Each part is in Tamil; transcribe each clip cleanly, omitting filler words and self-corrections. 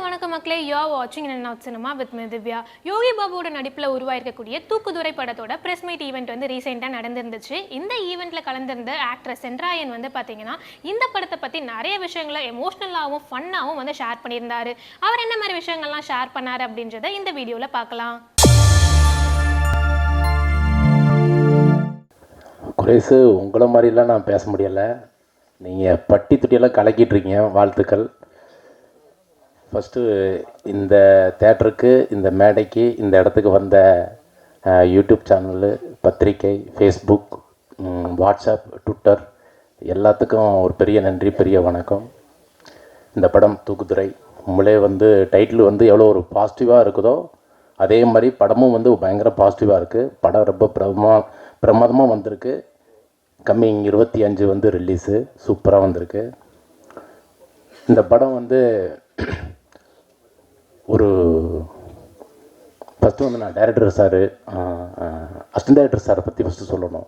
வணக்கம் மக்களே. யூ ஆர் வாட்சிங் in out cinema with me Divya. Yogi பாபுவோட நடிப்பில் உருவாயிருக்கக்கூடிய தூக்குதுரை படத்தோட பிரஸ் மீட் ஈவெண்ட் வந்து ரீசெண்டாக நடந்திருந்துச்சு. இந்த ஈவெண்ட்டில் கலந்திருந்த ஆக்ட்ரஸ் சென்ட்ராயன் வந்து பார்த்தீங்கன்னா இந்த படத்தை பற்றி நிறைய விஷயங்களை எமோஷ்னலாகவும் ஃபன்னாகவும் வந்து ஷேர் பண்ணியிருந்தாரு. அவர் என்ன மாதிரி விஷயங்கள்லாம் ஷேர் பண்ணார் அப்படின்றத இந்த வீடியோவில் பார்க்கலாம். குரேஸு, உங்களை மாதிரிலாம் நான் பேச முடியலை. நீங்கள் பட்டி துட்டியெல்லாம் கலக்கிட்டுருக்கீங்க. வாழ்த்துக்கள். ஃபஸ்ட்டு இந்த தேட்டருக்கு, இந்த மேடைக்கு, இந்த இடத்துக்கு வந்த யூடியூப் சேனலு, பத்திரிக்கை, ஃபேஸ்புக், வாட்ஸ்அப், ட்விட்டர் எல்லாத்துக்கும் ஒரு பெரிய நன்றி, பெரிய வணக்கம். இந்த படம் தூக்குதுரை உங்களே வந்து டைட்டில் வந்து எவ்வளோ ஒரு பாசிட்டிவாக இருக்குதோ அதே மாதிரி படமும் வந்து பயங்கர பாசிட்டிவாக இருக்குது. படம் ரொம்ப பிரமாதமாக வந்திருக்கு. கம்மிங் 25 வந்து ரிலீஸு சூப்பராக வந்திருக்கு. இந்த படம் வந்து ஒரு ஃபஸ்ட்டு வந்து நான் டைரக்டர் சார், அசிஸ்டன்ட் டைரக்டர் சாரை பற்றி ஃபஸ்ட்டு சொல்லணும்.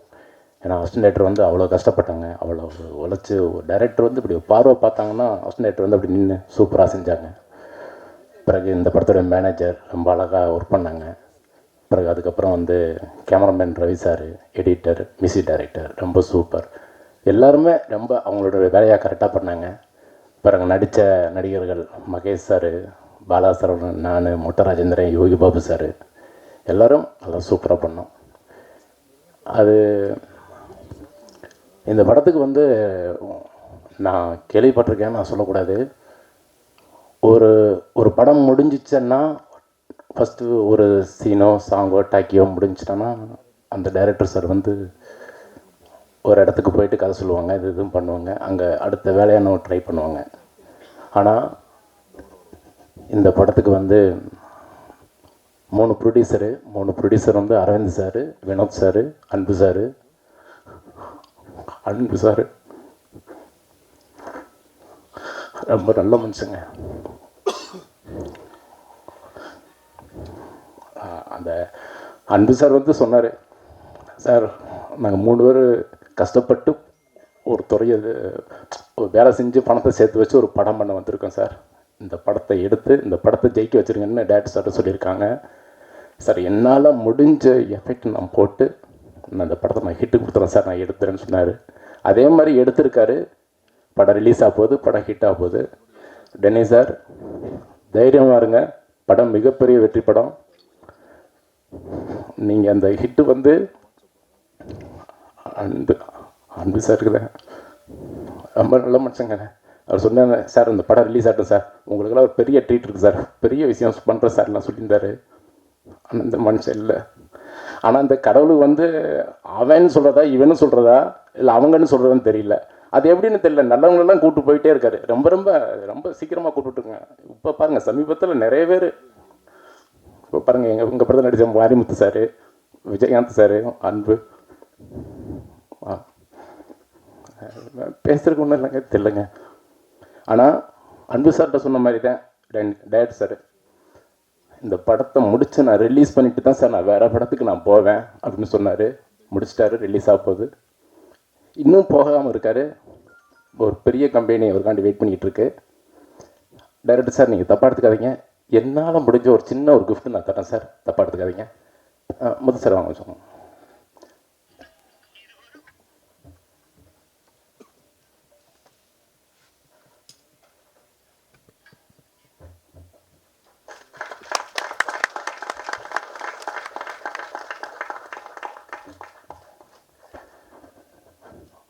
ஏன்னா அசிஸ்டன்ட் டைரக்டர் வந்து அவ்வளோ கஷ்டப்பட்டாங்க, அவ்வளோ உழைச்சி. டைரக்டர் வந்து இப்படி பார்வை பார்த்தாங்கன்னா அசிஸ்டன்ட் டைரக்டர் வந்து அப்படி நின்று சூப்பராக செஞ்சாங்க. பிறகு இந்த படத்தோட மேனேஜர் ரொம்ப அழகாக ஒர்க் பண்ணாங்க. பிறகு அதுக்கப்புறம் வந்து cameraman Ravi sir, editor, music director ரொம்ப சூப்பர். எல்லாருமே ரொம்ப அவங்களோட வேலையாக கரெக்டாக பண்ணாங்க. பிறகு நடித்த நடிகர்கள் மகேஷ் சார், பாலா சரவணன், நான், மொட்டை ராஜேந்திரன், யோகி பாபு சார் எல்லோரும் நல்லா சூப்பராக பண்ணோம். அது இந்த படத்துக்கு வந்து நான் கேள்விப்பட்டிருக்கேன், நான் சொல்லக்கூடாது. ஒரு படம் முடிஞ்சிச்சேன்னா ஃபஸ்ட்டு ஒரு சீனோ சாங்கோ டாக்கியோ முடிஞ்சிட்டோன்னா அந்த டைரக்டர் சார் வந்து ஒரு இடத்துக்கு போயிட்டு கதை சொல்லுவாங்க, இதுவும் பண்ணுவாங்க. அங்கே அடுத்த வேலையான ட்ரை பண்ணுவாங்க. ஆனால் இந்த படத்துக்கு வந்து 3 ப்ரொடியூசர் வந்து அரவிந்த் சார், வினோத் சார், அன்பு சார் ரொம்ப நல்ல மனுஷங்க. அந்த அன்பு சார் வந்து சொன்னார், சார் நாங்கள் 3 பேர் கஷ்டப்பட்டு ஒரு துறையை வேலை செஞ்சு பணத்தை சேர்த்து வச்சு ஒரு படம் பண்ண வந்திருக்கோம் சார். இந்த படத்தை எடுத்து இந்த படத்தை ஜெயிக்க வச்சுருங்கன்னு டேரக்டர் சார்ட்ட சொல்லியிருக்காங்க. சார் என்னால் முடிஞ்ச எஃபெக்ட் நான் போட்டு நான் இந்த படத்தை நான் ஹிட்டு கொடுத்துறேன் சார், நான் எடுத்துறேன்னு சொன்னார். அதே மாதிரி எடுத்திருக்காரு. படம் ரிலீஸ் ஆக போகுது, படம் ஹிட் ஆக போகுது. டென்னி சார் தைரியமாக இருங்க, படம் மிகப்பெரிய வெற்றி படம். நீங்கள் அந்த ஹிட்டு வந்து அன்பு சாருக்கு தான் ரொம்ப நல்ல மனுஷங்க. அவர் சொன்னாங்க, சார் இந்த படம் ரிலீஸ் ஆகட்டும் சார், உங்களுக்கெல்லாம் ஒரு பெரிய ட்ரீட் இருக்குது சார், பெரிய விஷயம் பண்ணுறேன் சார்லாம் சொல்லியிருந்தார். ஆனால் இந்த மனுஷன் இல்லை. ஆனால் இந்த கடவுளுக்கு வந்து அவன்னு சொல்கிறதா இவனு சொல்கிறதா இல்லை அவங்கன்னு சொல்கிறதான்னு தெரியல. அது எப்படின்னு தெரியல. நல்லவங்களெல்லாம் கூப்பிட்டு போயிட்டே இருக்காரு. ரொம்ப ரொம்ப ரொம்ப சீக்கிரமாக கூப்பிட்டுருங்க. இப்போ பாருங்கள், சமீபத்தில் நிறைய பேர் இப்போ பாருங்கள், எங்கள் படத்தில் நடித்த மாரிமுத்து சார், விஜயகாந்த் சார், அன்பு பேசுறதுக்கு ஒன்றும் இல்லைங்க, தெரியலங்க. ஆனால் அன்பு சார்கிட்ட சொன்ன மாதிரி தான் டைரக்டர் சார், இந்த படத்தை முடித்து நான் ரிலீஸ் பண்ணிவிட்டு தான் சார் நான் வேறு படத்துக்கு நான் போவேன் அப்படின்னு சொன்னார். முடிச்சிட்டாரு, ரிலீஸ் ஆக போகுது. இன்னும் போகாமல் இருக்கார். ஒரு பெரிய கம்பெனி அவருக்காண்டி வெயிட் பண்ணிக்கிட்டு இருக்கு. டைரக்டர் சார் நீங்கள் தப்பாக எடுத்துக்காதீங்க, என்னால் முடிஞ்ச ஒரு சின்ன ஒரு கிஃப்ட் நான் தரேன் சார், தப்பாக எடுத்துக்காதீங்க. முதல் சார் வாங்க சொல்லுங்க.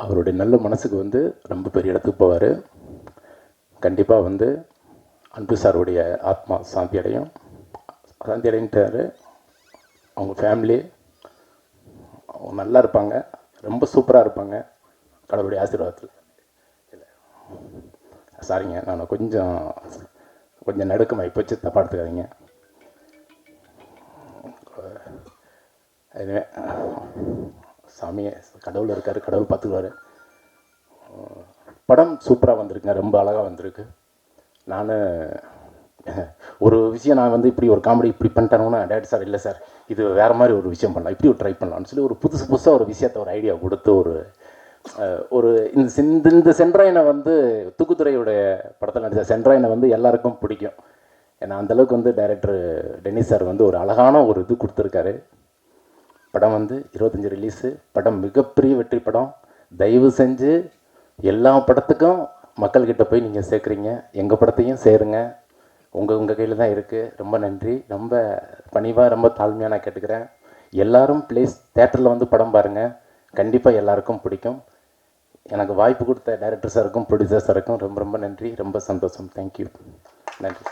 அவருடைய நல்ல மனசுக்கு வந்து ரொம்ப பெரிய இடத்துக்கு போவார். கண்டிப்பாக வந்து அன்பு சாருடைய ஆத்மா சாந்தி அடைஞ்சிட்டாரு. அவங்க ஃபேமிலி அவங்க நல்லா இருப்பாங்க, ரொம்ப சூப்பராக இருப்பாங்க கடவுளுடைய ஆசீர்வாதத்தில். இல்லை சாரிங்க, நான் கொஞ்சம் நடுக்கமாக இப்போ வச்சு தப்பாக எடுத்துக்காதீங்க. அதுவே சாமியை கடவுள் இருக்கார், கடவுள் பார்த்துக்குவார். படம் சூப்பராக வந்திருக்குங்க, ரொம்ப அழகாக வந்திருக்கு. நான் ஒரு விஷயம் நான் வந்து இப்படி ஒரு காமெடி இப்படி பண்ணிட்டேன்னா டேரக்டர் சார் இல்லை சார் இது வேறு மாதிரி ஒரு விஷயம் பண்ணலாம், இப்படி ஒரு ட்ரை பண்ணலாம்னு சொல்லி ஒரு புதுசாக ஒரு விஷயத்தை ஒரு ஐடியா கொடுத்து ஒரு இந்த சென்ட்ராயனை வந்து தூக்குதுறையோடைய படத்தில் நடித்த சென்ட்ராயனை வந்து எல்லாருக்கும் பிடிக்கும். ஏன்னா அந்தளவுக்கு வந்து டைரக்டர் டென்னிஸ் சார் வந்து ஒரு அழகான ஒரு இது கொடுத்துருக்காரு. படம் வந்து 25 ரிலீஸு. படம் மிகப்பெரிய வெற்றி படம். தயவு செஞ்சு எல்லா படத்துக்கும் மக்கள்கிட்ட போய் நீங்கள் சேர்க்குறீங்க. எங்கள் படத்தையும் சேருங்க. உங்கள் கையில் தான் இருக்குது. ரொம்ப நன்றி. ரொம்ப பணிவாக ரொம்ப தாழ்மையாக நான் கேட்டுக்கிறேன். எல்லோரும் ப்ளீஸ் தேட்டரில் வந்து படம் பாருங்கள். கண்டிப்பாக எல்லாருக்கும் பிடிக்கும். எனக்கு வாய்ப்பு கொடுத்த டைரக்டர் சாருக்கும் ப்ரொடியூசர் சாருக்கும் ரொம்ப ரொம்ப நன்றி. ரொம்ப சந்தோஷம். தேங்க்யூ. நன்றி.